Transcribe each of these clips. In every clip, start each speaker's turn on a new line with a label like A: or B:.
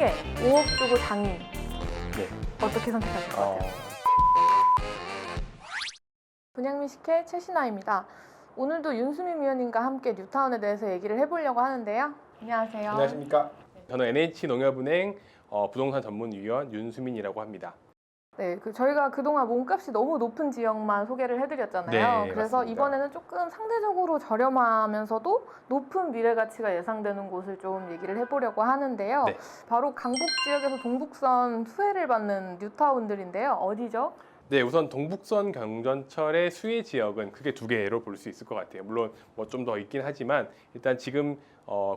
A: 상계 5억 주고 장인.
B: 네.
A: 어떻게 선택하실 것 같아요? 분양민 식회 최신아입니다. 오늘도 윤수민 위원님과 함께 뉴타운에 대해서 얘기를 해보려고 하는데요. 안녕하세요.
B: 안녕하십니까. 저는 NH농협은행 부동산 전문위원 윤수민이라고 합니다.
A: 네, 저희가 그동안 몸값이 너무 높은 지역만 소개를 해드렸잖아요.
B: 네,
A: 그래서
B: 맞습니다.
A: 이번에는 조금 상대적으로 저렴하면서도 높은 미래 가치가 예상되는 곳을 좀 얘기를 해보려고 하는데요.
B: 네.
A: 바로 강북 지역에서 동북선 수혜를 받는 뉴타운들인데요. 어디죠?
B: 네, 우선 동북선 경전철의 수혜 지역은 크게 두 개로 볼 수 있을 것 같아요. 물론 뭐 좀 더 있긴 하지만 일단 지금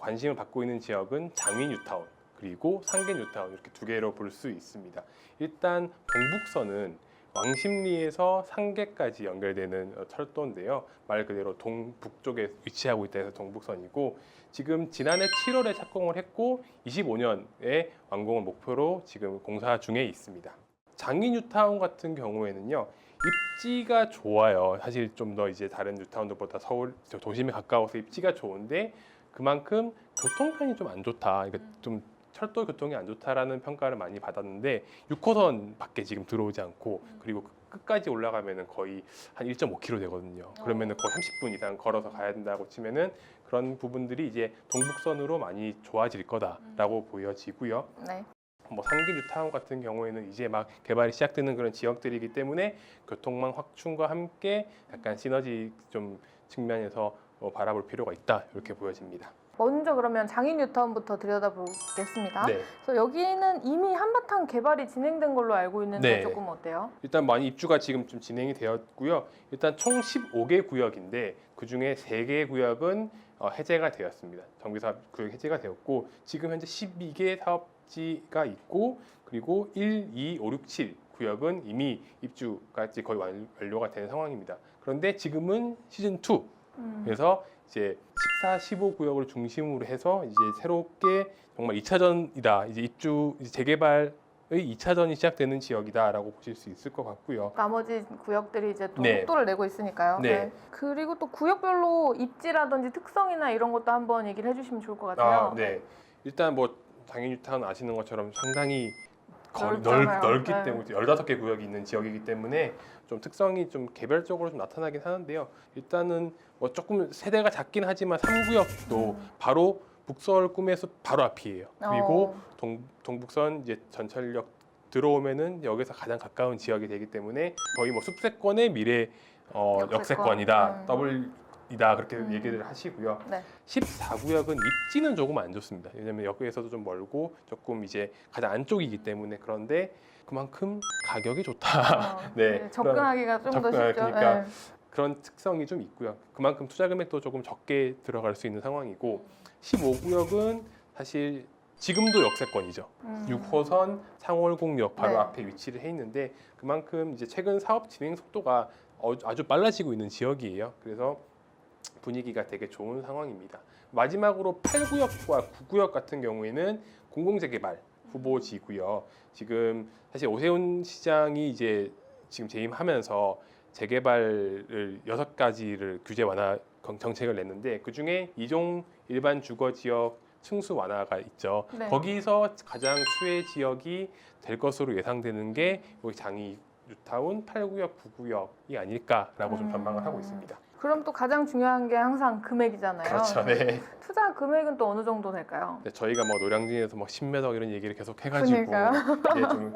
B: 관심을 받고 있는 지역은 장위 뉴타운 그리고 상계 뉴타운 이렇게 두 개로 볼 수 있습니다. 일단 동북선은 왕십리에서 상계까지 연결되는 철도인데요. 말 그대로 동북쪽에 위치하고 있다 해서 동북선이고 지금 지난해 7월에 착공을 했고 25년에 완공을 목표로 지금 공사 중에 있습니다. 장위 뉴타운 같은 경우에는요. 입지가 좋아요. 사실 좀 더 이제 다른 뉴타운들보다 서울 도심에 가까워서 입지가 좋은데 그만큼 교통편이 좀 안 좋다. 그러니까 좀 철도 교통이 안 좋다라는 평가를 많이 받았는데 6호선밖에 지금 들어오지 않고 그리고 끝까지 올라가면은 거의 한 1.5km 되거든요. 그러면은 거의 30분 이상 걸어서 가야 된다고 치면은 그런 부분들이 이제 동북선으로 많이 좋아질 거다라고 보여지고요.
A: 네.
B: 뭐 상계 뉴타운 같은 경우에는 이제 막 개발이 시작되는 그런 지역들이기 때문에 교통망 확충과 함께 약간 시너지 좀 측면에서 바라볼 필요가 있다 이렇게 보여집니다.
A: 먼저 그러면 장위 뉴타운부터 들여다보겠습니다.
B: 네.
A: 그래서 여기는 이미 한바탕 개발이 진행된 걸로 알고 있는데
B: 네.
A: 조금 어때요?
B: 일단 많이 입주가 지금 좀 진행이 되었고요. 일단 총 15개 구역인데 그 중에 3개 구역은 해제가 되었습니다. 정비사업 구역 해제가 되었고 지금 현재 12개 사업지가 있고 그리고 1, 2, 5, 6, 7 구역은 이미 입주까지 거의 완료가 된 상황입니다. 그런데 지금은 시즌 2 그래서 이제 14, 15 구역을 중심으로 해서 이제 새롭게 정말 2차전이다. 이제 입주 이제 재개발의 2차전이 시작되는 지역이다라고 보실 수 있을 것 같고요.
A: 나머지 구역들이 이제 또
B: 네.
A: 속도를 내고 있으니까요.
B: 네.
A: 그리고 또 구역별로 입지라든지 특성이나 이런 것도 한번 얘기를 해주시면 좋을 것 같아요.
B: 네. 일단 뭐 장위 뉴타운 아시는 것처럼 상당히
A: 넓잖아요.
B: 넓기
A: 네.
B: 때문에 15개 구역이 있는 지역이기 때문에 좀 특성이 좀 개별적으로 좀 나타나긴 하는데요. 일단은 뭐 조금 세대가 작긴 하지만 3구역도 바로 북서울 꿈에서 바로 앞이에요. 그리고 동북선 이제 전철역 들어오면은 여기서 가장 가까운 지역이 되기 때문에 거의 뭐 숲세권의 미래 역세권이다. 더블이다 그렇게 얘기를 하시고요.
A: 네.
B: 14구역은 입지는 조금 안 좋습니다. 왜냐하면 여기에서도 좀 멀고 조금 이제 가장 안쪽이기 때문에 그런데 그만큼 가격이 좋다. 네,
A: 접근하기가 좀 더 쉽죠.
B: 그러니까 그런 특성이 좀 있고요. 그만큼 투자 금액도 조금 적게 들어갈 수 있는 상황이고 15구역은 사실 지금도 역세권이죠. 6호선 상월공역 바로
A: 네.
B: 앞에 위치를 해 있는데 그만큼 이제 최근 사업 진행 속도가 아주 빨라지고 있는 지역이에요. 그래서 분위기가 되게 좋은 상황입니다. 마지막으로 8구역과 9구역 같은 경우에는 공공재개발 후보지고요. 지금 사실 오세훈 시장이 이제 지금 재임하면서 재개발을 6가지를 규제 완화 정책을 냈는데 그 중에 2종 일반 주거 지역 층수 완화가 있죠.
A: 네.
B: 거기서 가장 수혜 지역이 될 것으로 예상되는 게 여기 장위 뉴타운 8구역, 9구역이 아닐까라고 좀 전망을 하고 있습니다.
A: 그럼 또 가장 중요한 게 항상 금액이잖아요.
B: 그렇죠. 네.
A: 투자 금액은 또 어느 정도 될까요?
B: 네, 저희가 뭐 노량진에서 뭐 10매덕 이런 얘기를 계속 해가지고
A: 그러니까요.
B: 이제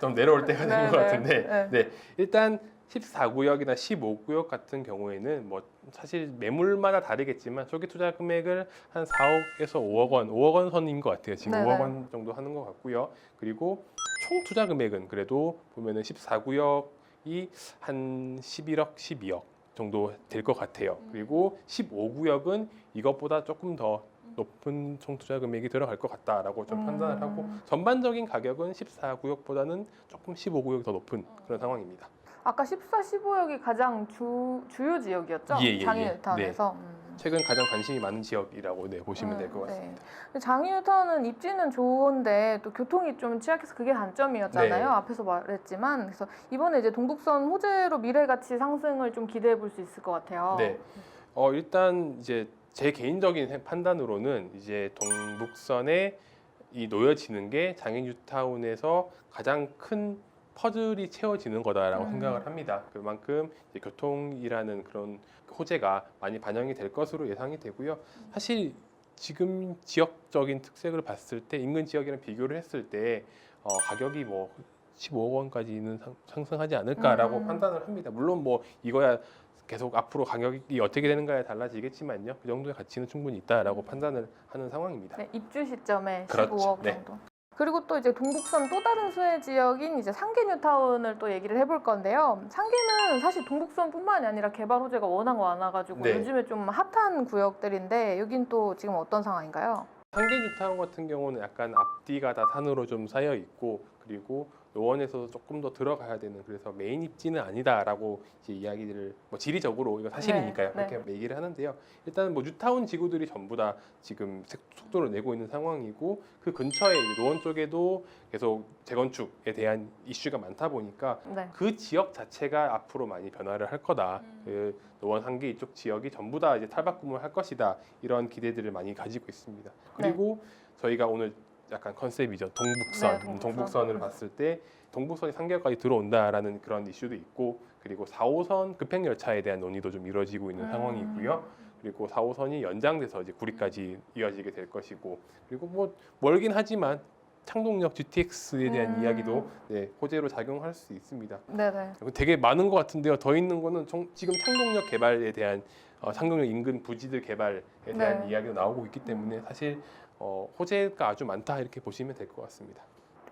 B: 좀 내려올 때가 된 것 같은데 네. 일단 14구역이나 15구역 같은 경우에는 뭐 사실 매물마다 다르겠지만 초기 투자 금액을 한 4억에서 5억 원, 5억 원 선인 것 같아요. 지금
A: 네네.
B: 5억 원 정도 하는 것 같고요. 그리고 총 투자 금액은 그래도 보면은 14구역이 한 11억, 12억 정도 될 것 같아요. 그리고 15구역은 이것보다 조금 더 높은 총 투자 금액이 들어갈 것 같다라고 좀 판단을 하고 전반적인 가격은 14구역보다는 조금 15구역이 더 높은 그런 상황입니다.
A: 아까 14, 15역이 가장 주요 지역이었죠?
B: 예.
A: 장위 뉴타운에서.
B: 최근 가장 관심이 많은 지역이라고 보시면 될 것 같습니다.
A: 네. 장위 뉴타운은 입지는 좋은데 또 교통이 좀 취약해서 그게 단점이었잖아요.
B: 네.
A: 앞에서 말했지만 그래서 이번에 이제 동북선 호재로 미래 가치 상승을 좀 기대해 볼 수 있을 것 같아요.
B: 네. 일단 이제 제 개인적인 판단으로는 이제 동북선의 이 놓여지는 게 장인 뉴타운에서 가장 큰 퍼즐이 채워지는 거다라고 생각을 합니다. 그만큼 이제 교통이라는 그런 호재가 많이 반영이 될 것으로 예상이 되고요. 사실 지금 지역적인 특색을 봤을 때 인근 지역이랑 비교를 했을 때 가격이 뭐 15억 원까지는 상승하지 않을까라고 판단을 합니다. 물론 뭐 이거야 계속 앞으로 가격이 어떻게 되는가에 달라지겠지만요. 그 정도의 가치는 충분히 있다라고 판단을 하는 상황입니다.
A: 네, 입주 시점에
B: 그렇죠.
A: 15억
B: 네.
A: 정도. 그리고 또 이제 동북선 또 다른 수혜 지역인 이제 상계 뉴타운을 또 얘기를 해볼 건데요. 상계는 사실 동북선뿐만이 아니라 개발 호재가 워낙 많아가지고
B: 네.
A: 요즘에 좀 핫한 구역들인데 여긴 또 지금 어떤 상황인가요?
B: 상계 뉴타운 같은 경우는 약간 앞뒤가 다 산으로 좀 쌓여 있고 그리고 노원에서 조금 더 들어가야 되는 그래서 메인 입지는 아니다라고 이제 이야기들을 뭐 지리적으로 이거 사실이니까요.
A: 네,
B: 그렇게 얘기를 하는데요. 일단 뭐 뉴타운 지구들이 전부 다 지금 속도를 내고 있는 상황이고 그 근처에 이제 노원 쪽에도 계속 재건축에 대한 이슈가 많다 보니까
A: 네.
B: 그 지역 자체가 앞으로 많이 변화를 할 거다. 그 노원 상계 이쪽 지역이 전부 다 이제 탈바꿈을 할 것이다. 이런 기대들을 많이 가지고 있습니다. 그리고 저희가 오늘 약간 컨셉이죠. 동북선.
A: 네, 동북선.
B: 동북선을 봤을 때 동북선이 상계까지 들어온다라는 그런 이슈도 있고 그리고 4호선 급행 열차에 대한 논의도 좀 이루어지고 있는 상황이고요. 그리고 4호선이 연장돼서 이제 구리까지 이어지게 될 것이고 그리고 뭐 멀긴 하지만 창동역 GTX에 대한 이야기도 네, 호재로 작용할 수 있습니다.
A: 네네.
B: 되게 많은 것 같은데요. 더 있는 거는 지금 창동역 개발에 대한 창동역 인근 부지들 개발에 대한
A: 네.
B: 이야기도 나오고 있기 때문에 사실 호재가 아주 많다 이렇게 보시면 될 것 같습니다.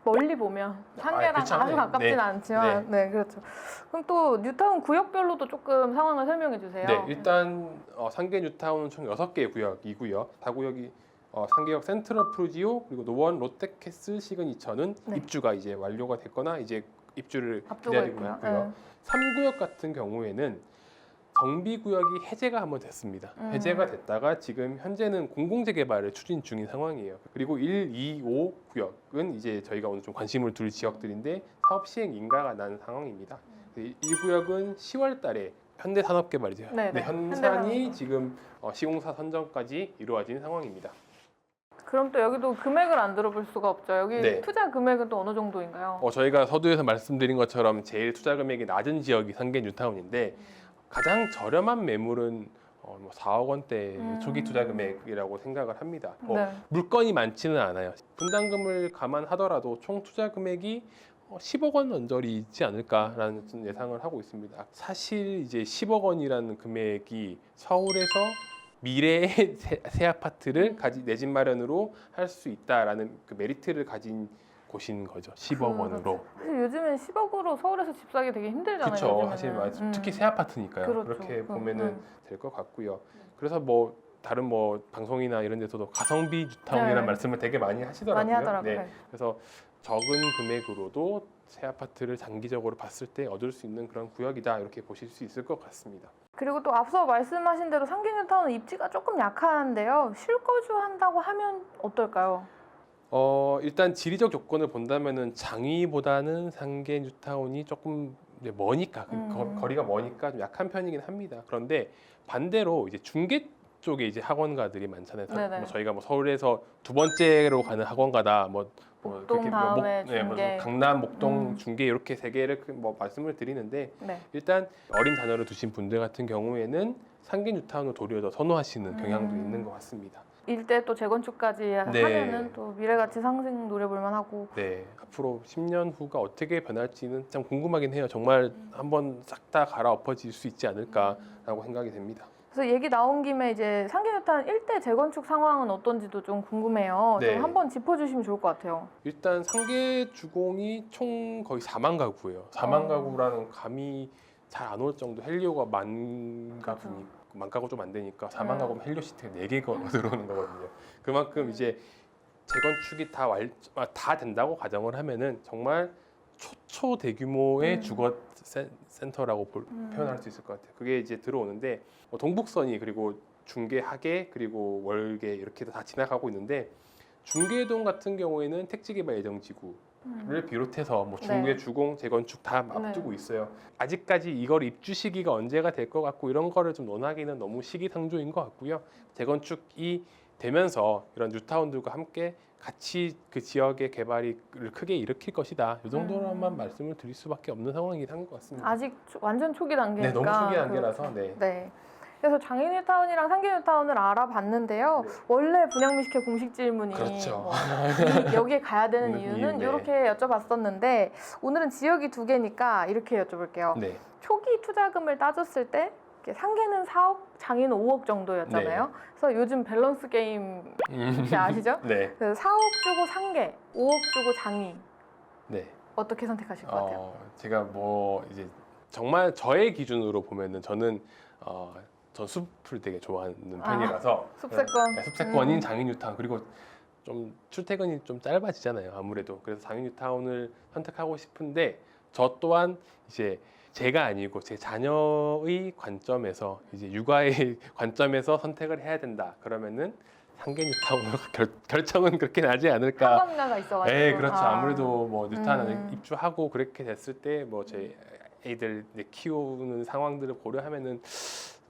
A: 멀리 보면 상계랑
B: 그렇죠.
A: 아주
B: 네.
A: 가깝진
B: 네.
A: 않지만 네. 그렇죠. 그럼 또 뉴타운 구역별로도 조금 상황을 설명해 주세요.
B: 네, 일단 상계 뉴타운은 총 6개의 구역이고요. 4구역이 상계역 센트럴 프루지오 그리고 노원 롯데캐슬 시그니처는
A: 네.
B: 입주가 이제 완료가 됐거나 이제 입주를
A: 앞두고
B: 기다리고
A: 있고요.
B: 있고요. 3구역 같은 경우에는 정비구역이 해제가 한번 됐습니다. 해제가 됐다가 지금 현재는 공공재개발을 추진 중인 상황이에요. 그리고 1, 2, 5 구역은 이제 저희가 오늘 좀 관심을 둘 지역들인데 사업 시행 인가가 난 상황입니다. 1구역은 10월 달에 현대산업개발이죠.
A: 네, 네.
B: 현산이 지금 시공사 선정까지 이루어진 상황입니다.
A: 그럼 또 여기도 금액을 안 들어볼 수가 없죠. 여기
B: 네.
A: 투자 금액은 또 어느 정도인가요?
B: 저희가 서두에서 말씀드린 것처럼 제일 투자 금액이 낮은 지역이 상계 뉴타운인데 가장 저렴한 매물은 뭐 4억 원대 초기 투자 금액이라고 생각을 합니다.
A: 네.
B: 물건이 많지는 않아요. 분담금을 감안하더라도 총 투자 금액이 10억 원 언저리 있지 않을까라는 예상을 하고 있습니다. 사실 이제 10억 원이라는 금액이 서울에서 미래의 새 아파트를 내 집 마련으로 할 수 있다라는 그 메리트를 가진 곳인 거죠. 10억 원으로.
A: 사실 요즘엔 10억으로 서울에서 집 사기 되게 힘들잖아요.
B: 그렇죠.
A: 요즘에는.
B: 사실 특히 새 아파트니까요.
A: 그렇죠.
B: 그렇게 보면은 될 것 같고요. 그래서 뭐 다른 뭐 방송이나 이런 데서도 가성비 뉴타운이라는
A: 네.
B: 말씀을 되게 많이 하시더라고요.
A: 많이 하더라고요.
B: 네. 그래서 적은 금액으로도 새 아파트를 장기적으로 봤을 때 얻을 수 있는 그런 구역이다 이렇게 보실 수 있을 것 같습니다.
A: 그리고 또 앞서 말씀하신 대로 상계 뉴타운은 입지가 조금 약한데요. 실거주한다고 하면 어떨까요?
B: 일단 지리적 조건을 본다면은 장위보다는 상계 뉴타운이 조금 이제 머니까 거리가 머니까 좀 약한 편이긴 합니다. 그런데 반대로 이제 중계 쪽에 이제 학원가들이 많잖아요. 뭐 저희가 뭐 서울에서 두 번째로 가는 학원가다,
A: 목동 다음에 중계,
B: 강남, 목동, 중계 이렇게 세 개를 뭐 말씀을 드리는데 일단 어린 자녀를 두신 분들 같은 경우에는 상계 뉴타운을 도리어 더 선호하시는 경향도 있는 것 같습니다.
A: 일대 또 재건축까지 하면은 또 미래가치 상승 노려볼만 하고.
B: 네, 앞으로 10년 후가 어떻게 변할지는 참 궁금하긴 해요. 정말 한번 싹 다 갈아엎어질 수 있지 않을까라고 생각이 됩니다.
A: 그래서 얘기 나온 김에 이제 상계 뉴타운 일대 재건축 상황은 어떤지도 좀 궁금해요.
B: 네.
A: 좀 한번 짚어주시면 좋을 것 같아요.
B: 일단 상계 주공이 총 거의 4만 가구예요. 4만 가구라는 감이 잘 안 올 정도 헬리오가 만 가구 좀 안 되니까 4만 가구면 헬리오 시트가 4개가 들어오는 거거든요. 그만큼 이제 재건축이 다 된다고 가정을 하면은 정말 초초 대규모의 주거 센터라고 표현할 수 있을 것 같아요. 그게 이제 들어오는데 동북선이 그리고 중계, 하계 그리고 월계 이렇게 다 지나가고 있는데 중계동 같은 경우에는 택지개발 예정지구를 비롯해서 뭐 중계, 주공, 재건축 다 앞두고 있어요. 아직까지 이걸 입주 시기가 언제가 될 것 같고 이런 거를 좀 논하기는 너무 시기상조인 것 같고요. 재건축이 되면서 이런 뉴타운들과 함께 같이 그 지역의 개발을 크게 일으킬 것이다. 이 정도로만 말씀을 드릴 수밖에 없는 상황이긴 한 것 같습니다.
A: 아직 완전 초기 단계니까.
B: 네, 너무 초기 단계라서. 네.
A: 네. 그래서 장인 뉴타운이랑 상계 뉴타운을 알아봤는데요. 원래 분양미식회 공식 질문이
B: 그렇죠.
A: 뭐 여기에 가야 되는 이유는
B: 네.
A: 이렇게 여쭤봤었는데 오늘은 지역이 두 개니까 이렇게 여쭤볼게요.
B: 네.
A: 초기 투자금을 따졌을 때 이렇게 상계는 4억, 장인은 5억 정도였잖아요.
B: 네.
A: 그래서 요즘 밸런스 게임 혹시 아시죠?
B: 네.
A: 그래서 4억 주고 상계, 5억 주고 장인.
B: 네.
A: 어떻게 선택하실 것 같아요?
B: 제가 뭐 이제 정말 저의 기준으로 보면은 저는 전 숲을 되게 좋아하는 편이라서
A: 숲세권.
B: 네, 숲세권인 장인 뉴타운 그리고 좀 출퇴근이 좀 짧아지잖아요. 아무래도 그래서 장인 뉴타운을 선택하고 싶은데 저 또한 이제 제가 아니고 제 자녀의 관점에서 이제 육아의 관점에서 선택을 해야 된다. 그러면은 상계 뉴타운으로 결정은 그렇게 나지 않을까.
A: 상관가가 있어가지고.
B: 네, 그렇죠. 아무래도 뭐 뉴타운
A: 음.
B: 입주하고 그렇게 됐을 때 뭐 제 애들 이제 키우는 상황들을 고려하면은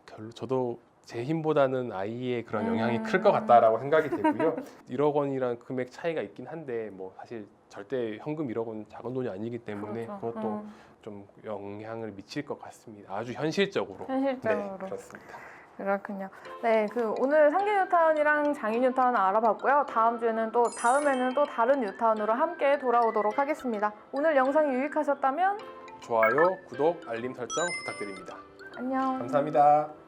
B: 별로 저도 제 힘보다는 아이의 그런 영향이 클 것 같다라고 생각이 되고요. 1억 원이란 금액 차이가 있긴 한데 뭐 사실 절대 현금 1억 원 작은 돈이 아니기 때문에
A: 그렇죠.
B: 그것도 좀 영향을 미칠 것 같습니다. 아주 현실적으로.
A: 현실적으로.
B: 네, 그렇습니다.
A: 그렇군요. 네, 상계 뉴타운이랑 장인 뉴타운 알아봤고요. 다음에는 또 다른 뉴타운으로 함께 돌아오도록 하겠습니다. 오늘 영상이 유익하셨다면
B: 좋아요, 구독, 알림 설정 부탁드립니다.
A: 안녕.
B: 감사합니다.